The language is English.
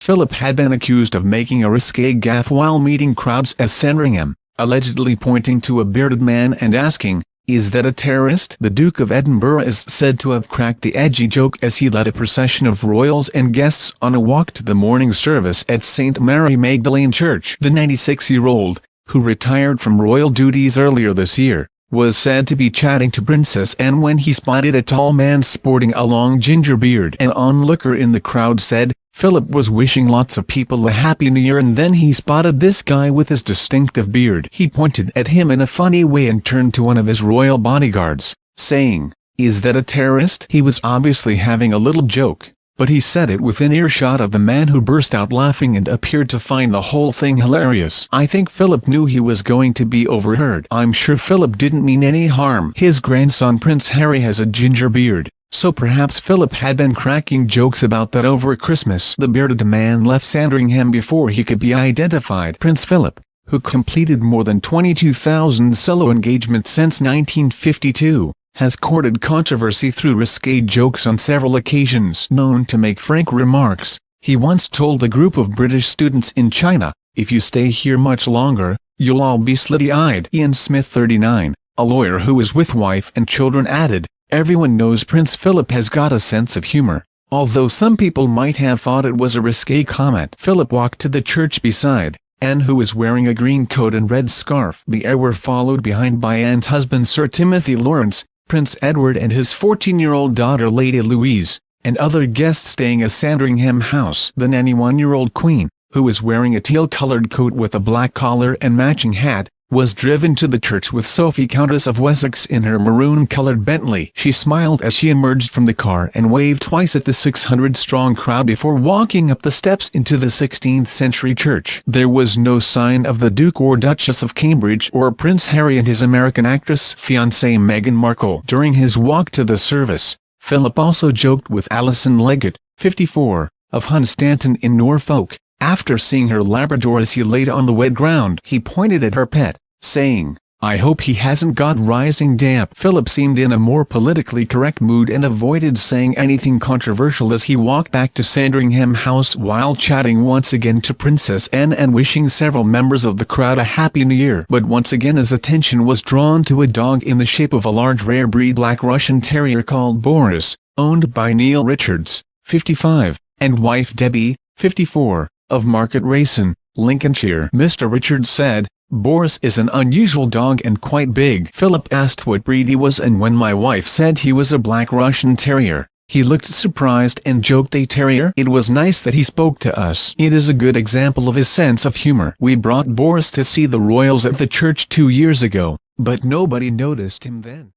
Philip had been accused of making a risque gaffe while meeting crowds at Sandringham, allegedly pointing to a bearded man and asking, "Is that a terrorist?" The Duke of Edinburgh is said to have cracked the edgy joke as he led a procession of royals and guests on a walk to the morning service at St Mary Magdalene Church. The 96-year-old, who retired from royal duties earlier this year, was said to be chatting to Princess Anne when he spotted a tall man sporting a long ginger beard. An onlooker in the crowd said, "Philip was wishing lots of people a happy new year and then he spotted this guy with his distinctive beard. He pointed at him in a funny way and turned to one of his royal bodyguards, saying, 'Is that a terrorist?'" He was obviously having a little joke, but he said it within earshot of the man, who burst out laughing and appeared to find the whole thing hilarious. "I think Philip knew he was going to be overheard. I'm sure Philip didn't mean any harm. His grandson Prince Harry has a ginger beard, so perhaps Philip had been cracking jokes about that over Christmas." The bearded man left Sandringham before he could be identified. Prince Philip, who completed more than 22,000 solo engagements since 1952, has courted controversy through risque jokes on several occasions. Known to make frank remarks, he once told a group of British students in China, "If you stay here much longer, you'll all be slitty-eyed." Ian Smith, 39, a lawyer who is with wife and children, added, "Everyone knows Prince Philip has got a sense of humor, although some people might have thought it was a risque comment." Philip walked to the church beside Anne, who was wearing a green coat and red scarf. The heir were followed behind by Anne's husband Sir Timothy Lawrence, Prince Edward and his 14-year-old daughter Lady Louise, and other guests staying at Sandringham House. The 91-year-old Queen, who was wearing a teal-coloured coat with a black collar and matching hat, was driven to the church with Sophie, Countess of Wessex, in her maroon-coloured Bentley. She smiled as she emerged from the car and waved twice at the 600-strong crowd before walking up the steps into the 16th-century church. There was no sign of the Duke or Duchess of Cambridge or Prince Harry and his American actress fiancée Meghan Markle. During his walk to the service, Philip also joked with Alison Leggett, 54, of Hunstanton in Norfolk. After seeing her Labrador as he laid on the wet ground, he pointed at her pet, saying, "I hope he hasn't got rising damp." Philip seemed in a more politically correct mood and avoided saying anything controversial as he walked back to Sandringham House while chatting once again to Princess Anne and wishing several members of the crowd a happy new year. But once again his attention was drawn to a dog in the shape of a large rare breed Black Russian Terrier called Boris, owned by Neil Richards, 55, and wife Debbie, 54, of Market Racing, Lincolnshire. Mr. Richards said, "Boris is an unusual dog and quite big." Philip asked what breed he was, and when my wife said he was a Black Russian Terrier, he looked surprised and joked, "A terrier?" It was nice that he spoke to us. It is a good example of his sense of humor. We brought Boris to see the royals at the church 2 years ago, but nobody noticed him then.